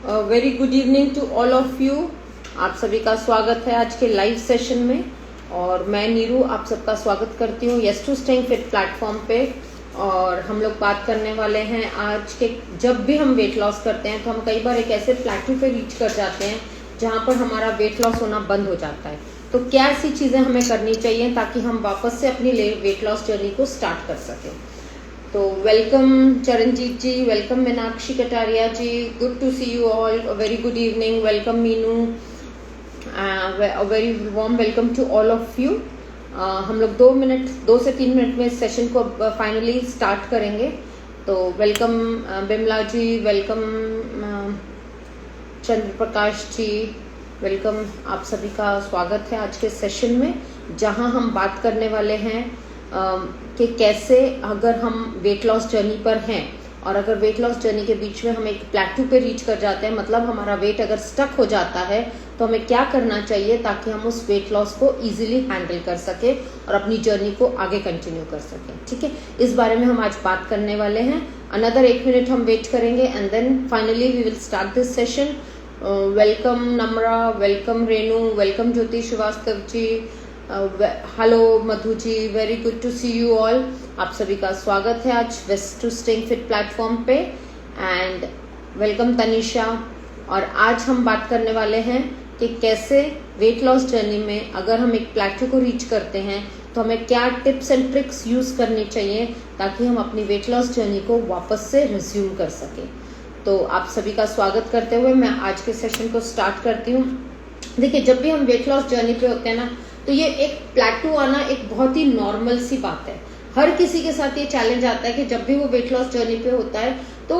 Very good evening to all of you. आप सभी का स्वागत है आज के लाइव सेशन में और मैं नीरू आप सबका स्वागत करती हूँ yes to staying fit platform पे। और हम लोग बात करने वाले हैं आज के, जब भी हम वेट लॉस करते हैं तो हम कई बार एक ऐसे प्लेटू पे रीच कर जाते हैं जहाँ पर हमारा वेट लॉस होना बंद हो जाता है। तो क्या ऐसी चीज़ें हमें करनी चाहिए ताकि हम वापस से अपनी वेट लॉस जर्नी को स्टार्ट कर सकें। तो welcome Charanjit ji, welcome Meenakshi Kataria ji, good to see you all, very good evening, welcome Meenu, very warm welcome to all of you. हम लोग 2 से 3 मिनट में इस सेशन को फाइनली स्टार्ट करेंगे। तो वेलकम बिमला जी, वेलकम चंद्र प्रकाश जी, वेलकम। आप सभी का स्वागत है आज के सेशन में जहां हम बात करने वाले हैं कि कैसे अगर हम वेट लॉस जर्नी पर हैं और अगर वेट लॉस जर्नी के बीच में हम एक प्लेटू पे रीच कर जाते हैं, मतलब हमारा वेट अगर स्टक हो जाता है तो हमें क्या करना चाहिए ताकि हम उस वेट लॉस को इजीली हैंडल कर सके और अपनी जर्नी को आगे कंटिन्यू कर सकें। ठीक है, इस बारे में हम आज बात करने वाले हैं। अनदर 1 मिनट हम वेट करेंगे and then finally we will start this session. Welcome Namra, welcome Renu, welcome Jyoti Srivastava ji, hello Madhu ji, very good to see you all. आप सभी का स्वागत है आज west to staying fit platform पे एंड वेलकम तनिषा। और आज हम बात करने वाले हैं कि कैसे वेट लॉस जर्नी में अगर हम एक प्लेटू को रीच करते हैं तो हमें क्या टिप्स एंड ट्रिक्स यूज करनी चाहिए ताकि हम अपनी वेट लॉस जर्नी को वापस से रिज्यूम कर सकें। तो आप सभी का स्वागत करते हुए मैं आज के सेशन को स्टार्ट करती हूँ। देखिए, जब भी हम वेट लॉस जर्नी पे होते हैं ना, तो ये एक प्लेटू आना एक बहुत ही नॉर्मल सी बात है। हर किसी के साथ ये चैलेंज आता है कि जब भी वो वेट लॉस जर्नी पे होता है तो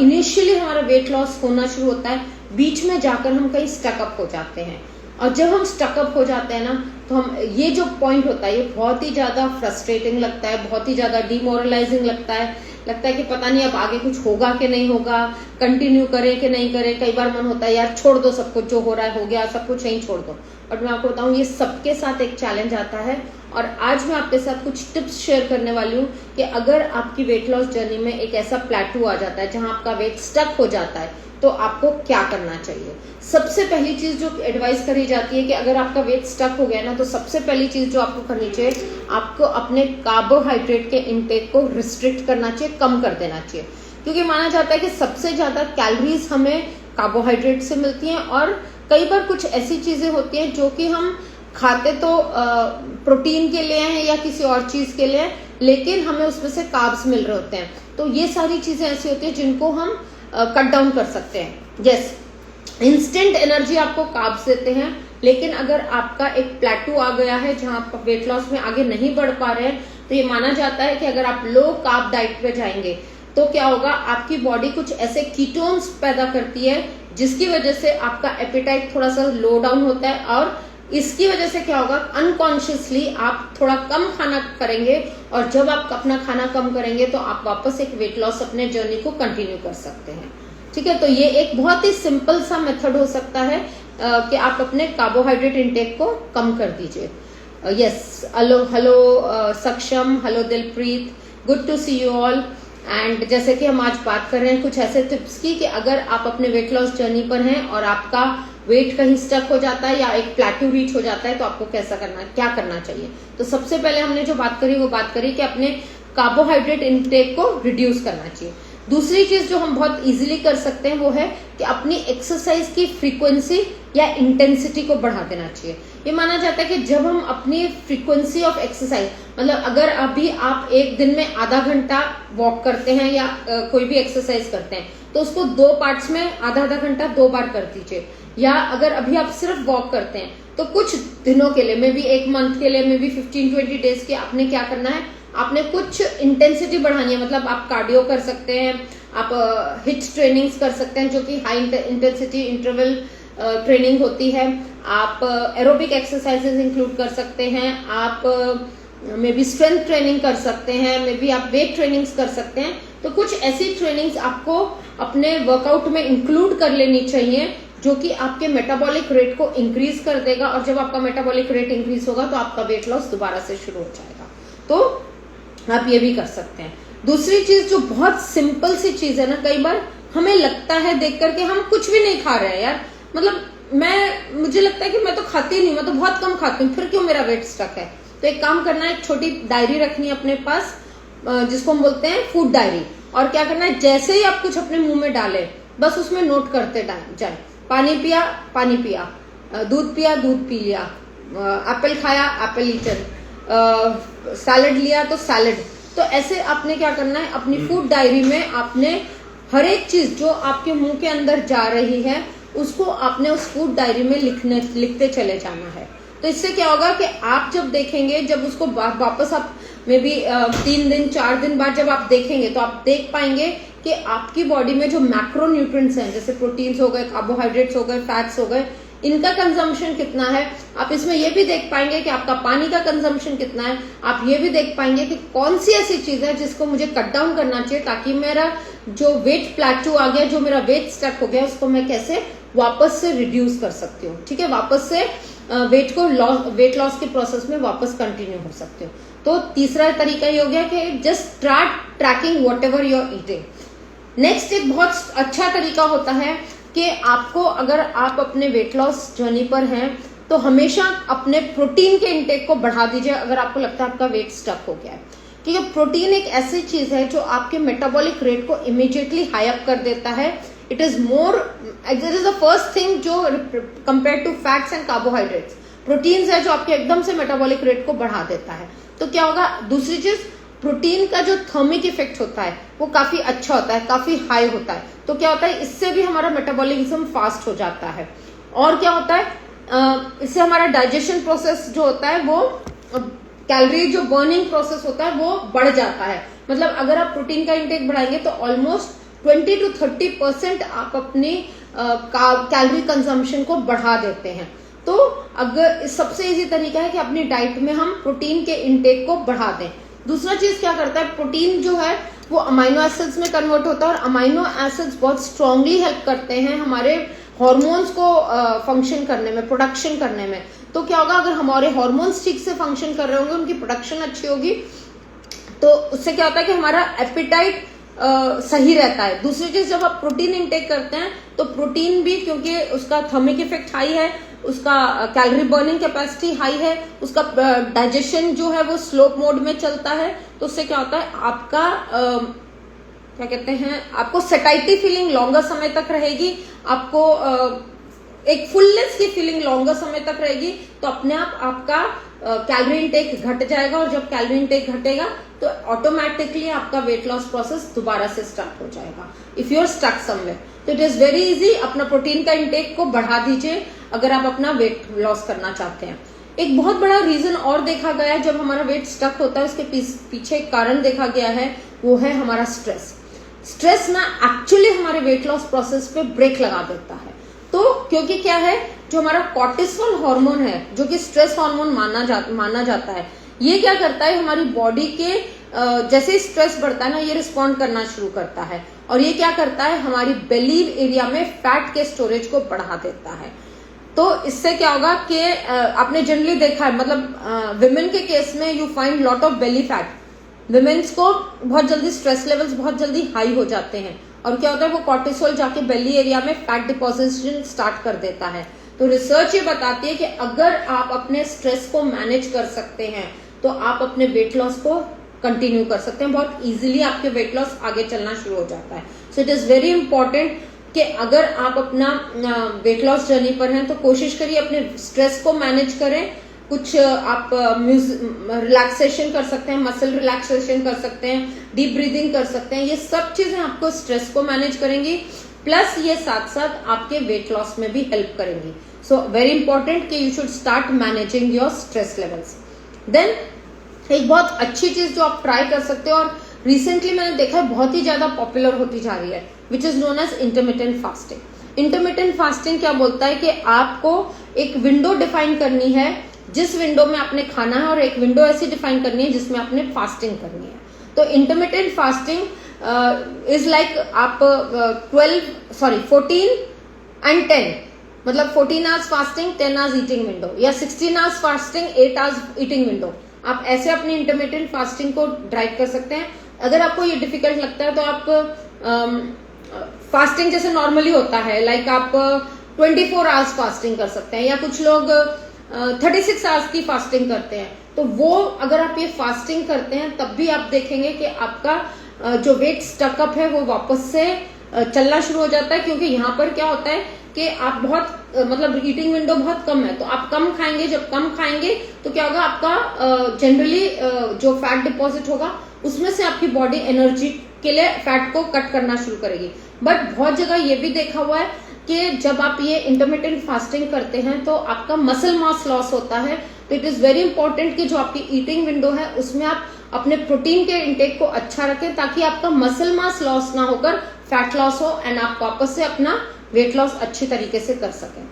इनिशियली हमारा वेट लॉस होना शुरू होता है, बीच में जाकर हम कहीं स्टकअप हो जाते हैं। और जब हम स्टकअप हो जाते हैं ना, तो हम ये जो पॉइंट होता है ये बहुत ही ज्यादा फ्रस्ट्रेटिंग लगता है, बहुत ही ज्यादा डिमोरलाइजिंग लगता है कि पता नहीं अब आगे कुछ होगा कि नहीं होगा, कंटिन्यू करें कि नहीं करें। कई बार मन होता है यार छोड़ दो सब कुछ, जो हो रहा है हो गया, सब कुछ यहीं छोड़ दो। और मैं आपको बताऊं, ये सबके साथ एक चैलेंज आता है और आज मैं आपके साथ कुछ टिप्स शेयर करने वाली हूँ कि अगर आपकी वेट लॉस जर्नी में एक ऐसा प्लेटू आ जाता है जहां आपका वेट स्टक हो जाता है तो आपको क्या करना चाहिए। सबसे पहली चीज जो एडवाइस करी जाती है कि अगर आपका वेट स्टक हो गया ना, तो सबसे पहली चीज जो आपको करनी चाहिए, आपको अपने कार्बोहाइड्रेट के इंटेक को रिस्ट्रिक्ट करना चाहिए, कम कर देना चाहिए। क्योंकि माना जाता है कि सबसे ज्यादा कैलोरीज हमें कार्बोहाइड्रेट से मिलती हैं और कई बार कुछ ऐसी चीजें होती हैं जो कि हम खाते तो प्रोटीन के लिए हैं या किसी और चीज के लिए, लेकिन हमें उसमें से कार्ब्स मिल रहे होते हैं। तो ये सारी चीजें ऐसी होती हैं जिनको हम कट डाउन कर सकते हैं। यस, इंस्टेंट एनर्जी आपको कार्ब्स देते हैं, लेकिन अगर आपका एक प्लेटू आ गया है जहां आप वेट लॉस में आगे नहीं बढ़ पा रहे हैं, तो ये माना जाता है कि अगर आप लो कार्ब डाइट पे जाएंगे तो क्या होगा, आपकी बॉडी कुछ ऐसे कीटोन्स पैदा करती है जिसकी वजह से आपका एपेटाइट थोड़ा सा लो डाउन होता है और इसकी वजह से क्या होगा, अनकॉन्शियसली आप थोड़ा कम खाना करेंगे और जब आप अपना खाना कम करेंगे तो आप वापस एक वेट लॉस अपने जर्नी को कंटिन्यू कर सकते हैं। ठीक है, तो ये एक बहुत ही सिंपल सा मेथड हो सकता है कि आप अपने कार्बोहाइड्रेट इंटेक को कम कर दीजिए। Yes, hello Saksham, hello Dilpreet, good to see you all. And जैसे कि हम आज बात कर रहे हैं कुछ ऐसे टिप्स की कि अगर आप अपने वेट लॉस जर्नी पर हैं और आपका वेट कहीं स्टक हो जाता है या एक प्लेटू रीच हो जाता है तो आपको क्या करना चाहिए। तो सबसे पहले हमने जो बात करी वो बात करी कि अपने कार्बोहाइड्रेट इंटेक को रिड्यूस करना चाहिए। दूसरी चीज जो हम बहुत इजीली कर सकते हैं वो है कि अपनी एक्सरसाइज की फ्रीक्वेंसी या इंटेंसिटी को बढ़ा देना चाहिए। ये माना जाता है कि जब हम अपनी फ्रीक्वेंसी ऑफ एक्सरसाइज, मतलब अगर अभी आप एक दिन में आधा घंटा वॉक करते हैं या कोई भी एक्सरसाइज करते हैं तो उसको 2 पार्ट्स में आधा घंटा 2 बार कर दीजिए। या अगर अभी आप सिर्फ वॉक करते हैं तो कुछ दिनों के लिए, मे बी 1 मंथ के लिए, मे बी 15-20 डेज के, आपने क्या करना है, आपने कुछ इंटेंसिटी बढ़ानी है। मतलब आप कार्डियो कर सकते हैं, आप हिट ट्रेनिंग्स कर सकते हैं जो कि हाई इंटेंसिटी इंटरवल ट्रेनिंग होती है, आप एरोबिक एक्सरसाइजेस इंक्लूड कर सकते हैं, आप मे बी स्ट्रेंथ ट्रेनिंग कर सकते हैं, मे बी आप वेट ट्रेनिंग्स कर सकते हैं। तो कुछ ऐसी ट्रेनिंग्स आपको अपने वर्कआउट में इंक्लूड कर लेनी चाहिए जो कि आपके मेटाबॉलिक रेट को इंक्रीज कर देगा और जब आपका मेटाबॉलिक रेट इंक्रीज होगा तो आपका वेट लॉस दोबारा से शुरू हो जाएगा। तो आप ये भी कर सकते हैं। दूसरी चीज जो बहुत सिंपल सी चीज है ना, कई बार हमें लगता है देख करके हम कुछ भी नहीं खा रहे हैं यार, मतलब मुझे लगता है कि मैं तो खाती नहीं, मैं तो बहुत कम खाती हूँ, फिर क्यों मेरा वेट स्टक है। तो एक काम करना है, एक छोटी डायरी रखनी है अपने पास, जिसको हम बोलते हैं फूड डायरी। और क्या करना है, जैसे ही आप कुछ अपने मुंह में डाले बस उसमें नोट करते जाए। पानी पिया, पानी पिया, दूध पिया, दूध पी लिया, एप्पल खाया, एप्पल ईटन, सैलड लिया तो सैलड। तो ऐसे आपने क्या करना है, अपनी फूड डायरी में आपने हर एक चीज जो आपके मुंह के अंदर जा रही है उसको आपने उस फूड डायरी में लिखते चले जाना है। तो इससे क्या होगा कि आप जब देखेंगे, जब उसको वापस आप में भी 3 दिन 4 दिन बाद जब आप देखेंगे तो आप देख पाएंगे कि आपकी बॉडी में जो मैक्रो न्यूट्रिएंट्स हैं, जैसे प्रोटीन्स हो गए, कार्बोहाइड्रेट्स हो गए, फैट्स हो गए, इनका कंजम्पशन कितना है। आप इसमें ये भी देख पाएंगे कि आपका पानी का कंजम्पशन कितना है। आप ये भी देख पाएंगे कि कौन सी ऐसी चीज है जिसको मुझे कट डाउन करना चाहिए, ताकि मेरा जो वेट प्लेटू आ गया, जो मेरा वेट स्टक हो गया, उसको मैं कैसे वापस से रिड्यूस कर सकती हूँ। ठीक है, वापस से वेट लॉस के प्रोसेस में वापस कंटिन्यू हो सकते हो। तो तीसरा तरीका ये हो गया कि just start tracking whatever you are eating. Next एक बहुत अच्छा तरीका होता है कि आपको, अगर आप अपने वेट लॉस जर्नी पर हैं तो हमेशा अपने प्रोटीन के इंटेक को बढ़ा दीजिए अगर आपको लगता है आपका वेट स्टक हो गया है। क्योंकि प्रोटीन एक ऐसी चीज है जो आपके मेटाबॉलिक रेट को इमीडिएटली हाई अप कर देता है। It is the first thing जो compare to fats and carbohydrates, proteins है जो आपके एकदम से मेटाबॉलिक रेट को बढ़ा देता है। तो क्या होगा, दूसरी चीज, प्रोटीन का जो थर्मिक इफेक्ट होता है वो काफी अच्छा होता है, काफी हाई होता है। तो क्या होता है, इससे भी हमारा मेटाबॉलिज्म फास्ट हो जाता है। और क्या होता है, इससे हमारा डाइजेशन प्रोसेस जो होता है, वो कैलोरी जो बर्निंग प्रोसेस होता है वो बढ़ जाता है। मतलब अगर आप प्रोटीन का इंटेक बढ़ाएंगे तो ऑलमोस्ट 20 to 30% आप अपनी कैलोरी कंजम्पशन को बढ़ा देते हैं। तो अगर सबसे इजी तरीका है कि अपनी डाइट में हम प्रोटीन के इंटेक को बढ़ा दें। दूसरा चीज क्या करता है, प्रोटीन जो है वो अमाइनो एसिड्स में कन्वर्ट होता है, और अमाइनो एसिड्स बहुत स्ट्रांगली हेल्प करते हैं हमारे हार्मोन्स को फंक्शन करने में, प्रोडक्शन करने में। तो क्या होगा, अगर हमारे हार्मोन्स ठीक से फंक्शन कर रहे होंगे, उनकी प्रोडक्शन अच्छी होगी, तो उससे क्या होता है कि हमारा एपिटाइट सही रहता है। दूसरी चीज, जब आप प्रोटीन इंटेक करते हैं तो प्रोटीन भी, क्योंकि उसका थर्मिक इफेक्ट हाई है, उसका कैलोरी बर्निंग कैपेसिटी हाई है, उसका डाइजेशन जो है वो स्लोप मोड में चलता है। तो उससे क्या होता है, आपका क्या कहते हैं, आपको सेटाइटी फीलिंग लॉन्गर समय तक रहेगी, आपको एक फुलनेस की फीलिंग लॉन्गर समय तक रहेगी। तो अपने आप आपका कैलोरी इंटेक घट जाएगा, और जब कैलोरी इंटेक घटेगा तो ऑटोमेटिकली आपका वेट लॉस प्रोसेस दोबारा से स्टार्ट हो जाएगा। If you are stuck somewhere, तो इट इज वेरी इजी, अपना प्रोटीन का इंटेक को बढ़ा दीजिए अगर आप अपना वेट लॉस करना चाहते हैं। एक बहुत बड़ा रीजन और देखा गया है जब हमारा वेट स्टक होता है, उसके पीछे एक कारण देखा गया है, वो है हमारा स्ट्रेस। स्ट्रेस ना एक्चुअली हमारे वेट लॉस प्रोसेस पे ब्रेक लगा देता है। तो क्योंकि क्या है, जो हमारा कॉर्टिसोल हार्मोन है, जो कि स्ट्रेस हार्मोन माना जाता है, ये क्या करता है, हमारी बॉडी के जैसे ही स्ट्रेस बढ़ता है ना, ये रिस्पॉन्ड करना शुरू करता है, और ये क्या करता है, हमारी बेली एरिया में फैट के स्टोरेज को बढ़ा देता है। तो इससे क्या होगा कि आपने जनरली देखा है, मतलब विमेन के केस में you find lot of belly fat. Women's को बहुत जल्दी स्ट्रेस लेवल्स बहुत जल्दी हाई हो जाते हैं, और क्या होता है, वो कॉर्टिसोल जाके बेली एरिया में फैट डिपोजिशन स्टार्ट कर देता है। तो रिसर्च ये बताती है कि अगर आप अपने स्ट्रेस को मैनेज कर सकते हैं तो आप अपने वेट लॉस को कंटिन्यू कर सकते हैं, बहुत इजीली आपके वेट लॉस आगे चलना शुरू हो जाता है। So it is very important कि अगर आप अपना वेट लॉस जर्नी पर हैं तो कोशिश करिए अपने स्ट्रेस को मैनेज करें। कुछ आप रिलैक्सेशन कर सकते हैं, मसल रिलैक्सेशन कर सकते हैं, डीप ब्रीदिंग कर सकते हैं। ये सब चीजें आपको स्ट्रेस को मैनेज करेंगी, प्लस ये साथ साथ आपके वेट लॉस में भी हेल्प करेंगी। सो वेरी इंपॉर्टेंट कि you should start managing your stress levels. Then एक बहुत अच्छी चीज जो आप ट्राई कर सकते हो, और रिसेंटली मैंने देखा है बहुत ही ज्यादा पॉपुलर होती जा रही है, which is known as intermittent fasting. Intermittent fasting क्या बोलता है कि आपको एक विंडो डिफाइन करनी है जिस विंडो में आपने खाना है, और एक विंडो ऐसी डिफाइन करनी है जिसमें आपने फास्टिंग करनी है। तो इंटरमिटेंट फास्टिंग इज लाइक आप 14 and 10, मतलब 14 hours fasting, 10 hours eating window, या 16 hours fasting, 8 hours eating window. आप ऐसे अपनी इंटरमिटेंट फास्टिंग को ड्राइव कर सकते हैं। अगर आपको ये डिफिकल्ट लगता है तो आप फास्टिंग जैसे नॉर्मली होता है, लाइक आप 24 आवर्स फास्टिंग कर सकते हैं, या कुछ लोग 36 आवर्स की फास्टिंग करते हैं। तो वो अगर आप ये फास्टिंग करते हैं तब भी आप देखेंगे कि आपका जो वेट स्टकअप है वो वापस से चलना शुरू हो जाता है, क्योंकि यहाँ पर क्या होता है कि आप बहुत मतलब ईटिंग विंडो बहुत कम है, तो आप कम खाएंगे। जब कम खाएंगे तो क्या होगा, आपका जनरली जो फैट डिपॉजिट होगा उसमें से आपकी बॉडी एनर्जी के लिए फैट को कट करना शुरू करेगी। बट बहुत जगह ये भी देखा हुआ है कि जब आप ये इंटरमिटेंट फास्टिंग करते हैं तो आपका मसल मास लॉस होता है। तो इट इज वेरी इंपॉर्टेंट कि जो आपकी ईटिंग विंडो है उसमें आप अपने प्रोटीन के इंटेक को अच्छा रखें, ताकि आपका मसल मास लॉस ना होकर फैट लॉस हो एंड आप वापस से अपना वेट लॉस अच्छी तरीके से कर सकें।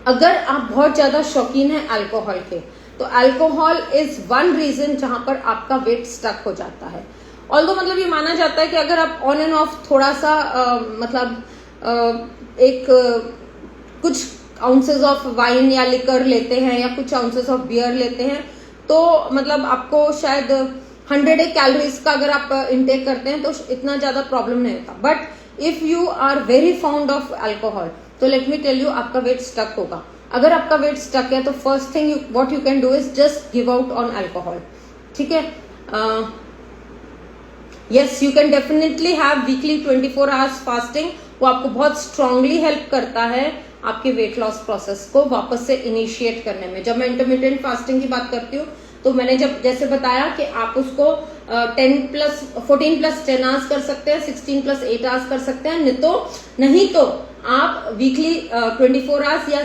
अगर आप बहुत ज्यादा शौकीन हैं अल्कोहल के, तो अल्कोहल इज वन रीजन जहां पर आपका वेट स्टक हो जाता है। ऑल्दो मतलब ये माना जाता है कि अगर आप ऑन एंड ऑफ थोड़ा सा कुछ आउंसेस ऑफ वाइन या लिकर लेते हैं या कुछ आउंसेस ऑफ बियर लेते हैं, तो मतलब आपको शायद 100 कैलोरीज का अगर आप इंटेक करते हैं तो इतना ज्यादा प्रॉब्लम नहीं होता। But if you are very fond of alcohol, तो लेट मी टेल यू, आपका वेट स्टक होगा। अगर आपका वेट स्टक है तो first thing what you can do is just give out on alcohol. ठीक है, yes, you can definitely have weekly 24 hours fasting. वो आपको बहुत स्ट्रांगली हेल्प करता है आपके वेट लॉस प्रोसेस को वापस से इनिशिएट करने में। जब मैं इंटरमिटेंट फास्टिंग की बात करती हूँ तो मैंने जब जैसे बताया कि आप उसको 14 प्लस 10 आवर्स कर सकते हैं, 16 प्लस 8 आवर्स कर सकते हैं, नहीं तो आप वीकली 24 आवर्स या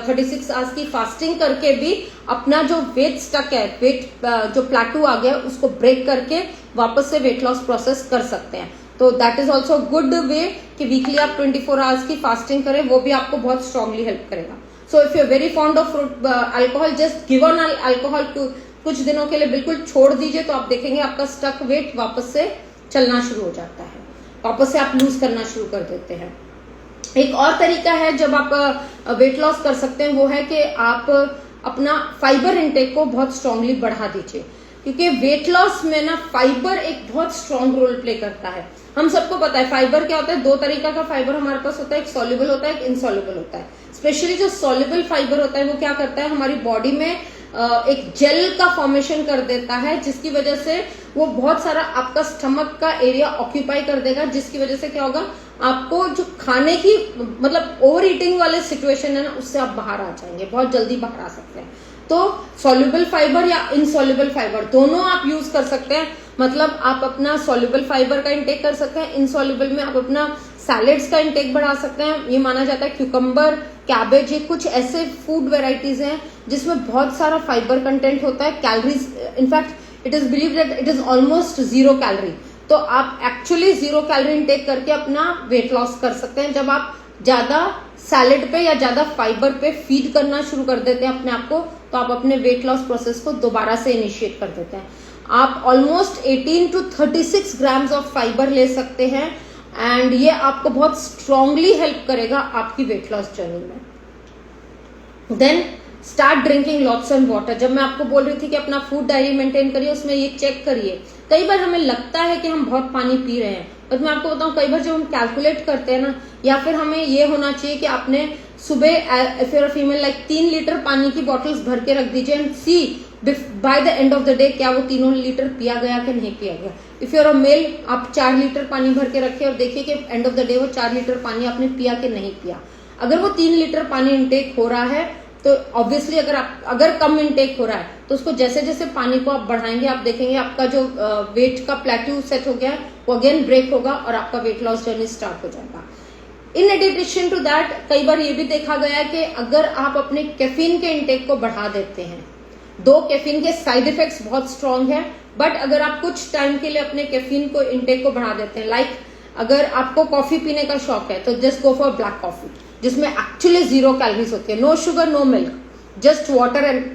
36 आवर्स की फास्टिंग करके भी अपना जो वेट स्टक है, वेट जो प्लेटू आ गया उसको ब्रेक करके वापस से वेट लॉस प्रोसेस कर सकते हैं। तो that is also good way कि वीकली आप 24 आवर्स की फास्टिंग करें, वो भी आपको बहुत स्ट्रांगली हेल्प करेगा। So if you are very fond of alcohol, just give on alcohol to कुछ दिनों के लिए बिल्कुल छोड़ दीजिए, तो आप देखेंगे आपका स्टक वेट वापस से चलना शुरू हो जाता है, वापस से आप लूज करना शुरू कर देते हैं। एक और तरीका है जब आप वेट लॉस कर सकते हैं, वो है कि आप अपना फाइबर इंटेक को बहुत स्ट्रांगली बढ़ा दीजिए, क्योंकि वेट लॉस में ना फाइबर एक बहुत स्ट्रांग रोल प्ले करता है। हम सबको पता है फाइबर क्या होता है, दो तरीका का फाइबर हमारे पास होता है, एक सॉल्युबल होता है, एक इनसॉल्युबल होता है। स्पेशली जो सॉल्युबल फाइबर होता है वो क्या करता है, हमारी बॉडी में एक जेल का फॉर्मेशन कर देता है, जिसकी वजह से वो बहुत सारा आपका स्टमक का एरिया ऑक्यूपाई कर देगा, जिसकी वजह से क्या होगा, आपको जो खाने की मतलब ओवर ईटिंग वाले सिचुएशन है ना, उससे आप बाहर आ जाएंगे, बहुत जल्दी बाहर आ सकते हैं। तो सॉल्युबल फाइबर या इनसॉल्युबल फाइबर दोनों आप यूज कर सकते हैं। मतलब आप अपना सॉल्युबल फाइबर का इंटेक कर सकते हैं, इनसॉल्युबल में आप अपना सैलेड्स का इंटेक बढ़ा सकते हैं। ये माना जाता है क्यूकम्बर, कैबेज, ये कुछ ऐसे फूड वेराइटीज हैं जिसमें बहुत सारा फाइबर कंटेंट होता है। Calories, in fact it is believe that it is almost 0 calorie. तो आप एक्चुअली 0 कैलोरी इंटेक करके अपना वेट लॉस कर सकते हैं। जब आप ज्यादा सैलेड पे या ज्यादा फाइबर पे फीड करना शुरू कर देते हैं अपने आप को, तो आप अपने वेट लॉस प्रोसेस को दोबारा से इनिशिएट कर देते हैं। आप almost 18 to 36 grams of fibre ले सकते हैं एंड ये आपको बहुत स्ट्रांगली हेल्प करेगा आपकी वेट लॉस जर्नी में। Then start drinking lots and water. जब मैं आपको बोल रही थी कि अपना फूड डायरी मेंटेन करिए, उसमें ये चेक करिए। कई बार हमें लगता है कि हम बहुत पानी पी रहे हैं, बट मैं आपको बताऊं, कई बार जब हम कैलकुलेट करते हैं ना, या फिर हमें ये होना चाहिए कि आपने सुबह if you are female like 3 litre पानी की बॉटल्स भर के रख दीजिए and see by the end of the day क्या वो 3 लीटर पिया गया कि नहीं पिया गया। If you are a male, आप 4 लीटर पानी भर के रखे और देखिए कि एंड ऑफ द डे वो 4 लीटर पानी आपने पिया कि नहीं पिया। अगर वो 3 लीटर पानी इंटेक हो रहा है तो ऑब्वियसली अगर कम इंटेक हो रहा है तो उसको जैसे जैसे पानी को आप बढ़ाएंगे, आप देखेंगे आपका जो वेट का प्लेट्यू सेट हो गया है वो अगेन ब्रेक होगा और आपका वेट लॉस जर्नी स्टार्ट हो जाएगा। इन एडिशन टू दैट, कई बार ये भी देखा गया है कि अगर आप अपने कैफीन के इंटेक को बढ़ा देते हैं, दो कैफीन के साइड इफेक्ट्स बहुत स्ट्रांग है, बट अगर आप कुछ टाइम के लिए अपने कैफीन को इंटेक को बढ़ा देते हैं, लाइक अगर आपको कॉफी पीने का शौक है तो just go for black coffee, जिसमें एक्चुअली 0 कैलोरीज होती है, no sugar no milk, just water and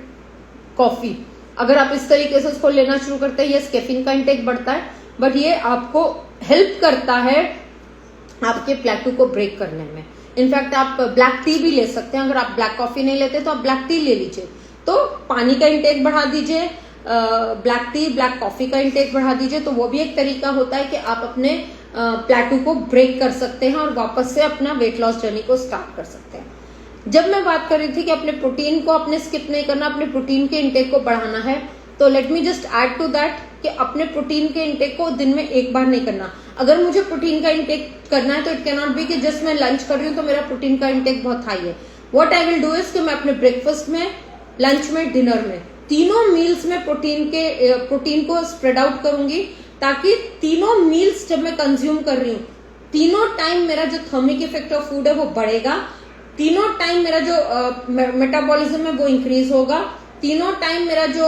coffee. अगर आप इस तरीके से उसको लेना शुरू करते हैं, यस कैफीन का इंटेक बढ़ता है, बट ये आपको हेल्प करता है आपके प्लेटू को ब्रेक करने में। इनफैक्ट आप ब्लैक टी भी ले सकते हैं। अगर आप ब्लैक कॉफी नहीं लेते तो आप ब्लैक टी ले लीजिए। तो पानी का इंटेक बढ़ा दीजिए, ब्लैक टी ब्लैक कॉफी का इंटेक बढ़ा दीजिए। तो वो भी एक तरीका होता है कि आप अपने प्लेटू को ब्रेक कर सकते हैं और वापस से अपना वेट लॉस जर्नी को स्टार्ट कर सकते हैं। जब मैं बात कर रही थी कि अपने प्रोटीन को अपने स्किप नहीं करना, अपने प्रोटीन के इंटेक को बढ़ाना है, तो let me just add to that कि अपने प्रोटीन के इंटेक को दिन में एक बार नहीं करना। अगर मुझे प्रोटीन का इंटेक करना है तो इट कैन नॉट बी कि जस्ट मैं लंच कर रही हूँ तो मेरा प्रोटीन का इंटेक बहुत हाई है। What I will do is कि मैं अपने ब्रेकफास्ट में, लंच में, डिनर में, तीनों मील्स में प्रोटीन को स्प्रेड आउट करूंगी, ताकि तीनों मील्स जब मैं कंज्यूम कर रही हूँ, तीनों टाइम मेरा जो थर्मिक इफेक्ट ऑफ फूड है वो बढ़ेगा, तीनों टाइम मेरा जो मेटाबॉलिज्म है वो इंक्रीज होगा, तीनों टाइम मेरा जो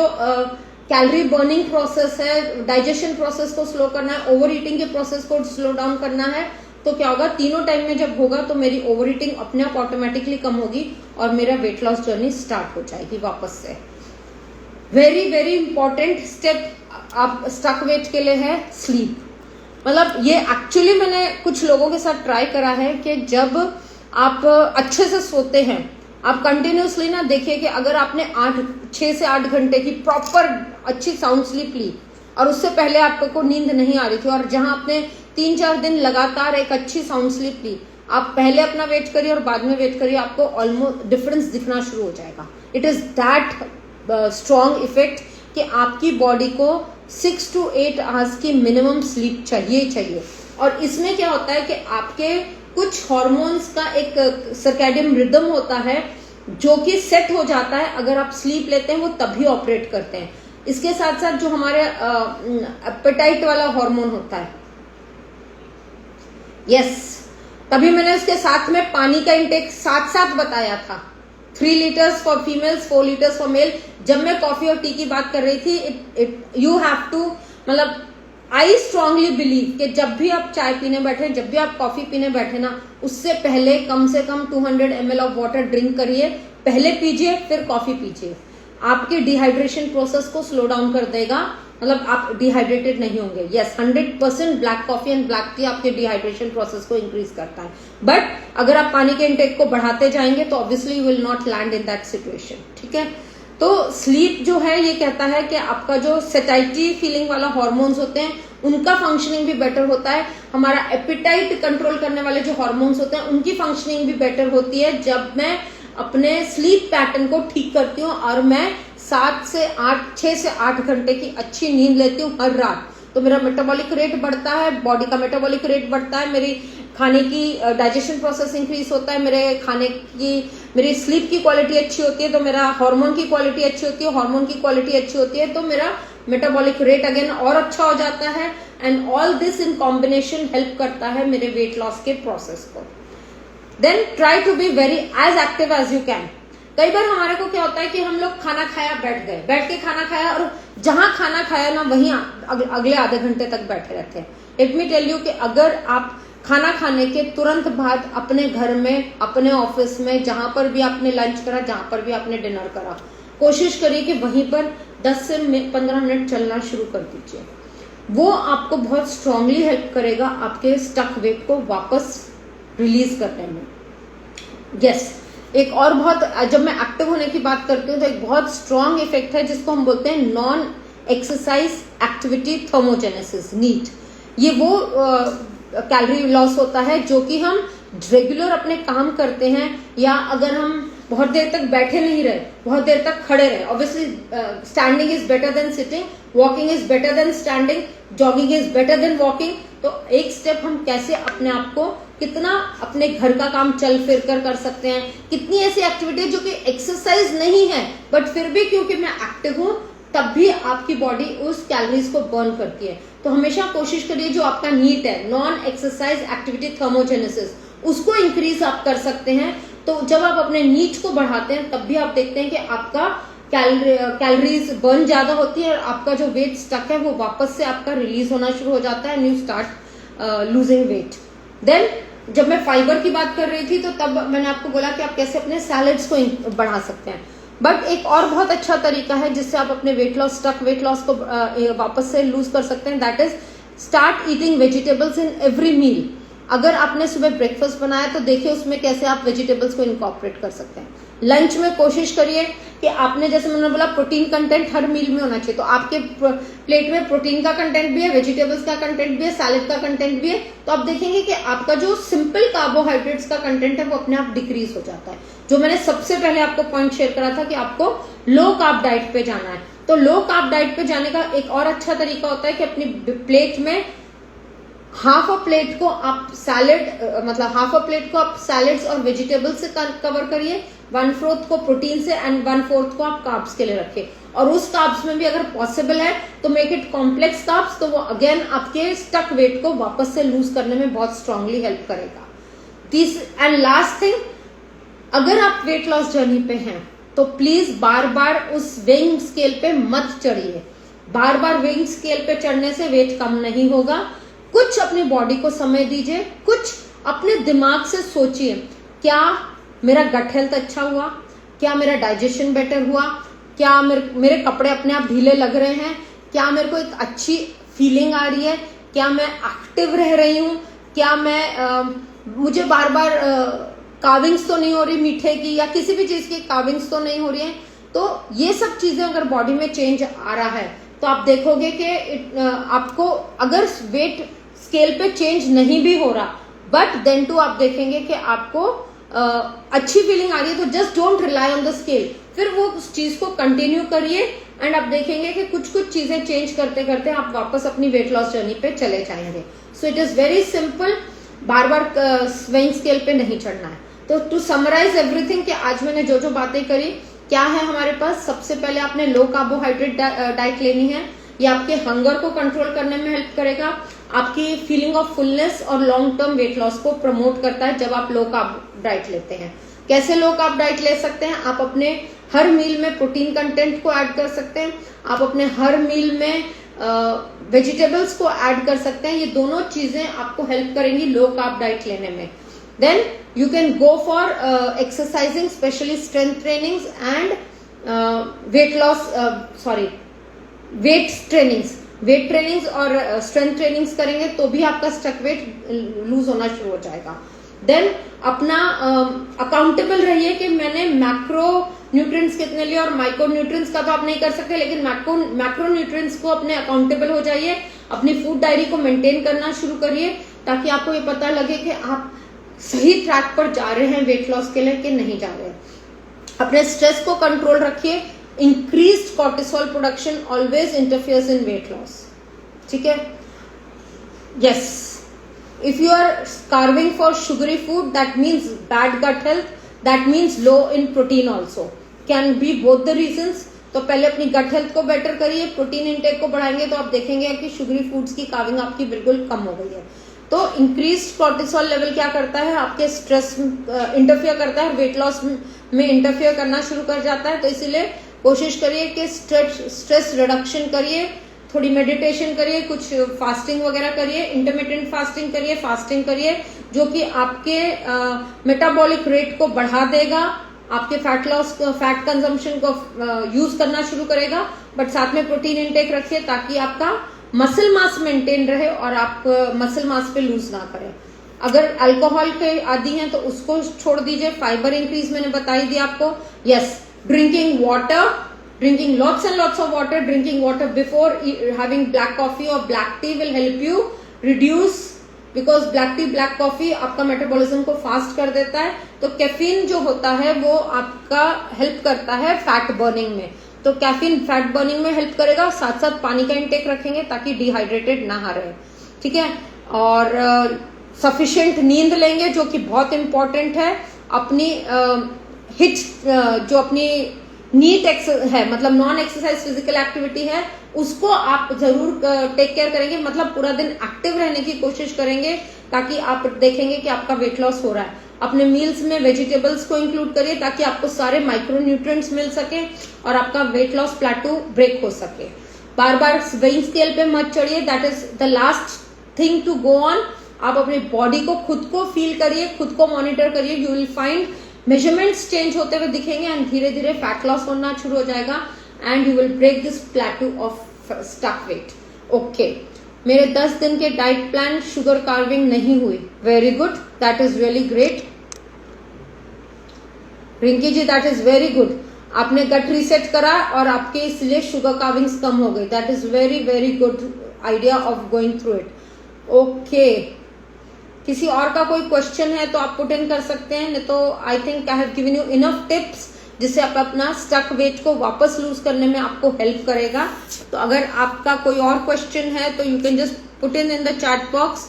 कैलोरी बर्निंग प्रोसेस है, डाइजेशन प्रोसेस को स्लो करना है, ओवर ईटिंग के प्रोसेस को स्लो डाउन करना है, तो क्या होगा, तीनों टाइम में जब होगा तो मेरी ओवर ईटिंग अपने आप ऑटोमेटिकली कम होगी और मेरा वेट लॉस जर्नी स्टार्ट हो जाएगी वापस से। वेरी वेरी इंपॉर्टेंट स्टेप आप स्टक वेट के लिए है स्लीप। मतलब ये एक्चुअली मैंने कुछ लोगों के साथ ट्राई करा है कि जब आप अच्छे से सोते हैं, आप कंटिन्यूसली ना देखिए कि अगर आपने 6 से 8 घंटे की प्रॉपर अच्छी साउंड स्लीप ली और उससे पहले आपको नींद नहीं आ रही थी, और जहां आपने 3-4 दिन लगातार एक अच्छी साउंड स्लीप ली, आप पहले अपना वेट करिए और बाद में वेट करिए, आपको ऑलमोस्ट डिफरेंस दिखना शुरू हो जाएगा। It is that strong effect कि आपकी बॉडी को 6 to 8 आवर्स की मिनिमम स्लीप चाहिए। और इसमें क्या होता है कि आपके कुछ हॉर्मोन्स का एक सर्कैडियन रिदम होता है जो कि सेट हो जाता है, अगर आप स्लीप लेते हैं वो तभी ऑपरेट करते हैं। इसके साथ साथ जो हमारे एपेटाइट वाला हार्मोन होता है, तभी मैंने उसके साथ में पानी का इंटेक साथ साथ बताया था। 3 litres for females, 4 litres for male. जब मैं कॉफी और टी की बात कर रही थी, यू हैव टू, मतलब आई स्ट्रांगली बिलीव कि जब भी आप चाय पीने बैठे, जब भी आप कॉफी पीने बैठे ना, उससे पहले कम से कम 200 ml ऑफ वाटर ड्रिंक करिए, पहले पीजिए फिर कॉफी पीजिए। आपके डिहाइड्रेशन प्रोसेस को स्लो डाउन कर देगा, मतलब आप डिहाइड्रेटेड नहीं होंगे। Yes, 100% black coffee and black T आपके डिहाइड्रेशन प्रोसेस को इंक्रीज करता है, बट अगर आप पानी के इंटेक को बढ़ाते जाएंगे तो obviously you will not land in that situation. ठीक है, तो स्लीप जो है ये कहता है कि आपका जो सेटाइटी फीलिंग वाला हार्मोन्स होते हैं उनका फंक्शनिंग भी बेटर होता है। हमारा एपिटाइट कंट्रोल करने वाले जो हार्मोन्स होते हैं उनकी फंक्शनिंग भी बेटर होती है जब मैं अपने स्लीप पैटर्न को ठीक करती हूँ और मैं 6 से 8 घंटे की अच्छी नींद लेती हूँ हर रात। तो मेरा मेटाबॉलिक रेट बढ़ता है, बॉडी का मेटाबॉलिक रेट बढ़ता है, मेरी खाने की डाइजेशन प्रोसेस इंक्रीज होता है, मेरी स्लीप की क्वालिटी अच्छी होती है, तो मेरा हार्मोन की क्वालिटी अच्छी होती है, हार्मोन की क्वालिटी अच्छी होती है तो मेरा मेटाबॉलिक रेट अगेन और अच्छा हो जाता है। And all this in combination help करता है मेरे वेट लॉस के प्रोसेस को। Then try to be very as active as you can. कई बार हमारे को क्या होता है कि हम लोग खाना खाया, बैठ के खाना खाया, और जहां खाना खाया ना वहीं अगले आधे घंटे तक बैठे रहते हैं। लेट मी टेल यू कि अगर आप खाना खाने के तुरंत बाद अपने घर में, अपने ऑफिस में, जहां पर भी आपने लंच करा, जहां पर भी आपने डिनर करा, कोशिश करिए कि वहीं पर 10 से 15 मिनट चलना शुरू कर दीजिए। वो आपको बहुत स्ट्रांगली हेल्प करेगा आपके स्टक वेट को वापस रिलीज करने में। यस, एक और बहुत, जब मैं एक्टिव होने की बात करती हूँ तो एक बहुत स्ट्रांग इफेक्ट है जिसको हम बोलते हैं non exercise activity thermogenesis, NEAT. ये वो कैलोरी लॉस होता है जो कि हम रेगुलर अपने काम करते हैं, या अगर हम बहुत देर तक बैठे नहीं रहे, बहुत देर तक खड़े रहे। Obviously standing is better than sitting, walking is better than standing, jogging is better than walking. तो एक स्टेप हम कैसे अपने आप को कितना अपने घर का काम चल फिर कर सकते हैं, कितनी ऐसी एक्टिविटी जो कि एक्सरसाइज नहीं है बट फिर भी क्योंकि मैं एक्टिव हूं तब भी आपकी बॉडी उस कैलोरीज को बर्न करती है। तो हमेशा कोशिश करिए जो आपका नीट है, नॉन एक्सरसाइज एक्टिविटी थर्मोजेनेसिस, उसको इंक्रीज आप कर सकते हैं। तो जब आप अपने नीट को बढ़ाते हैं तब भी आप देखते हैं कि आपका कैलोरीज बर्न ज्यादा होती है और आपका जो वेट स्टक है वो वापस से आपका रिलीज होना शुरू हो जाता है, new start losing weight. Then जब मैं फाइबर की बात कर रही थी तो तब मैंने आपको बोला कि आप कैसे अपने सैलेड्स को बढ़ा सकते हैं। बट एक और बहुत अच्छा तरीका है जिससे आप अपने स्टक वेट लॉस को वापस से लूज कर सकते हैं, that is start eating vegetables in every meal. अगर आपने सुबह ब्रेकफास्ट बनाया तो देखिए उसमें कैसे आप वेजिटेबल्स को इनकॉर्पोरेट कर सकते हैं। लंच में कोशिश करिए कि आपने, जैसे मैंने बोला, प्रोटीन कंटेंट हर मील में होना चाहिए, तो आपके प्लेट में प्रोटीन का कंटेंट भी है, वेजिटेबल्स का कंटेंट भी है, सैलेड का कंटेंट भी है, तो आप देखेंगे कि आपका जो सिंपल कार्बोहाइड्रेट्स का कंटेंट है वो अपने आप डिक्रीज हो जाता है। जो मैंने सबसे पहले आपको पॉइंट शेयर करा था कि आपको लो कार्ब डाइट पे जाना है, तो लो कार्ब डाइट पे जाने का एक और अच्छा तरीका होता है कि अपनी प्लेट में हाफ अ प्लेट को आप सैलेड, मतलब हाफ अ प्लेट को आप सैलेड्स और वेजिटेबल्स से कवर करिए, 1/4 को प्रोटीन से एंड 1/4 को आप कार्ब्स के लिए रखिए। और उस कार्ब्स में भी अगर पॉसिबल है तो मेक इट कॉम्प्लेक्स कार्ब्स, तो वो अगेन आपके स्टक वेट को वापस से लूज करने में बहुत स्ट्रांगली हेल्प करेगा। दिस एंड लास्ट थिंग, अगर आप वेट लॉस जर्नी पे हैं तो प्लीज बार बार उस वेइंग स्केल पे मत चढ़िए। बार बार वेइंग स्केल पे चढ़ने से वेट कम नहीं होगा। कुछ अपनी बॉडी को समय दीजिए, कुछ अपने दिमाग से सोचिए, क्या मेरा गट हेल्थ अच्छा हुआ, क्या मेरा डाइजेशन बेटर हुआ, क्या मेरे कपड़े अपने आप ढीले लग रहे हैं, क्या मेरे को एक अच्छी फीलिंग आ रही है, क्या मैं एक्टिव रह रही हूं, क्या मैं मुझे बार बार कार्विंग्स तो नहीं हो रही मीठे की या किसी भी चीज की कार्विंग्स तो नहीं हो रही है। तो ये सब चीजें अगर बॉडी में चेंज आ रहा है तो आप देखोगे कि आपको अगर वेट स्केल पे चेंज नहीं भी हो रहा, बट देन टू आप देखेंगे कि आपको अच्छी फीलिंग आ रही है, तो just don't rely on the scale, फिर वो उस चीज को कंटिन्यू करिए एंड आप देखेंगे कि कुछ कुछ चीजें चेंज करते करते आप वापस अपनी वेट लॉस जर्नी पे चले जाएंगे। So it is very simple, bar bar swing scale पे नहीं चढ़ना है। तो टू समराइज एवरीथिंग कि आज मैंने जो जो बातें करी, क्या है हमारे पास, सबसे पहले आपने लो कार्बोहाइड्रेट डाइट लेनी है, ये आपके हंगर को कंट्रोल करने में हेल्प करेगा, आपकी फीलिंग ऑफ फुलनेस और लॉन्ग टर्म वेट लॉस को प्रमोट करता है जब आप लो कार्ब डाइट लेते हैं। कैसे लो कार्ब डाइट ले सकते हैं, आप अपने हर मील में प्रोटीन कंटेंट को ऐड कर सकते हैं, आप अपने हर मील में वेजिटेबल्स को ऐड कर सकते हैं, ये दोनों चीजें आपको हेल्प करेंगी लो कार्ब डाइट लेने में। Then you can go for exercising, especially strength trainings and weight trainings और strength trainings करेंगे तो भी आपका stuck weight लूज होना शुरू हो जाएगा। देन अपना अकाउंटेबल रहिए कि मैंने मैक्रो न्यूट्रिएंट्स कितने लिए, और माइक्रो न्यूट्रिएंट्स का तो आप नहीं कर सकते, लेकिन मैक्रो न्यूट्रिएंट्स को अपने अकाउंटेबल हो जाइए, अपनी फूड डायरी को मेंटेन करना शुरू करिए ताकि आपको ये पता लगे कि आप सही ट्रैक पर जा रहे हैं वेट लॉस के लिए कि नहीं जा रहे हैं। अपने स्ट्रेस को कंट्रोल रखिए, increased cortisol production always interferes in weight loss, ठीक है। Yes, if you are starving for sugary food, that means bad gut health, that means low in protein also, can be both the reasons। तो पहले अपनी gut health को better करिए, protein intake को बढ़ाएंगे तो आप देखेंगे कि शुगरी फूड्स की कार्विंग आपकी बिल्कुल कम हो गई है। तो इंक्रीज्ड कॉर्टिसोल लेवल क्या करता है, आपके स्ट्रेस इंटरफियर करता है, वेट लॉस में इंटरफियर करना शुरू कर जाता है। तो इसीलिए कोशिश करिए कि स्ट्रेस रिडक्शन करिए, थोड़ी मेडिटेशन करिए, कुछ फास्टिंग वगैरह करिए, इंटरमिटेंट फास्टिंग करिए, फास्टिंग करिए, जो कि आपके मेटाबॉलिक रेट को बढ़ा देगा, आपके फैट कंजम्पशन को यूज करना शुरू करेगा, बट साथ में प्रोटीन इंटेक रखिए ताकि आपका मसल मास मेंटेन रहे और आप मसल मास पे लूज ना करें। अगर अल्कोहल के आदी हैं तो उसको छोड़ दीजिए। फाइबर इंक्रीज मैंने बताई दी आपको। Yes, drinking water, drinking lots and lots of water, drinking water before having black coffee or black tea will help you reduce, because black tea, black coffee आपका मेटाबॉलिज्म को फास्ट कर देता है। तो caffeine जो होता है वो आपका हेल्प करता है फैट बर्निंग में, तो कैफीन फैट बर्निंग में हेल्प करेगा। साथ साथ पानी का इंटेक रखेंगे ताकि डिहाइड्रेटेड ना रहे, ठीक है। और सफिशिएंट नींद लेंगे जो कि बहुत इंपॉर्टेंट है। अपनी जो अपनी नीट है, मतलब नॉन एक्सरसाइज फिजिकल एक्टिविटी है, उसको आप जरूर टेक केयर करेंगे, मतलब पूरा दिन एक्टिव रहने की कोशिश करेंगे ताकि आप देखेंगे कि आपका वेट लॉस हो रहा है। अपने मील्स में वेजिटेबल्स को इंक्लूड करिए ताकि आपको सारे माइक्रो न्यूट्रिएंट्स मिल सके और आपका वेट लॉस प्लेटू ब्रेक हो सके। बार बार वेइंग स्केल पे मत चढ़िए, that is the last thing to go on. आप अपनी बॉडी को खुद को फील करिए, खुद को मॉनिटर करिए, you will find measurements change होते हुए दिखेंगे एंड धीरे धीरे फैट लॉस होना शुरू हो जाएगा and you will break this plateau of stuck weight. Okay, मेरे 10 दिन के डाइट प्लान शुगर कार्विंग नहीं हुई, very good, that is really great. Rinki ji, that is very good. आपने गट रीसेट करा और आपके इसलिए शुगर कार्विंग्स कम हो गई. That is very very good idea of going through it. Okay, किसी और का कोई क्वेश्चन है तो आप पुट इन कर सकते हैं, नहीं तो I think I have given you enough tips जिससे आप अपना स्टक वेट को वापस लूज करने में आपको हेल्प करेगा. तो अगर आपका कोई और क्वेश्चन है तो you can just put in the chat box.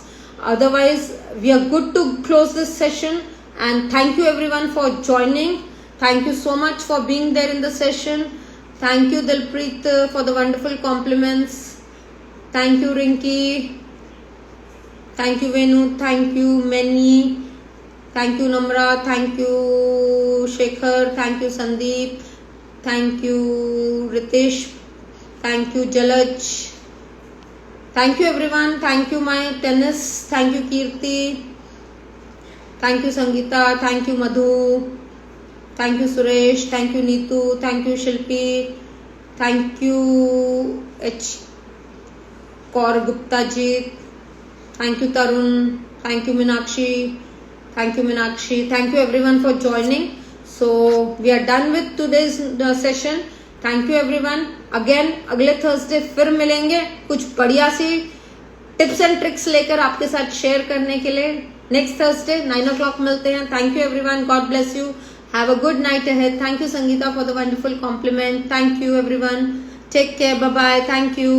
Otherwise we are good to close this session and thank you everyone for joining. Thank you so much for being there in the session. Thank you Dilpreet for the wonderful compliments. Thank you Rinki. Thank you Venu. Thank you Many. Thank you Namra. Thank you Shekhar. Thank you Sandeep. Thank you Ritesh. Thank you Jalaj. Thank you everyone. Thank you my tennis. Thank you Kirti. Thank you Sangeeta. Thank you Madhu. Thank you Suresh, thank you Neetu, thank you Shilpi, thank you H. Kaur Gupta ji, thank you Tarun, thank you Meenakshi, thank you Meenakshi, thank you everyone for joining. So we are done with today's session. Thank you everyone. Again अगले Thursday फिर मिलेंगे कुछ बढ़िया सी tips and tricks लेकर आपके साथ share करने के लिए. नेक्स्ट थर्सडे 9 o'clock मिलते हैं. Thank you everyone. God bless you. Have a good night ahead. Thank you Sangeeta for the wonderful compliment. Thank you everyone. Take care. Bye bye. Thank you.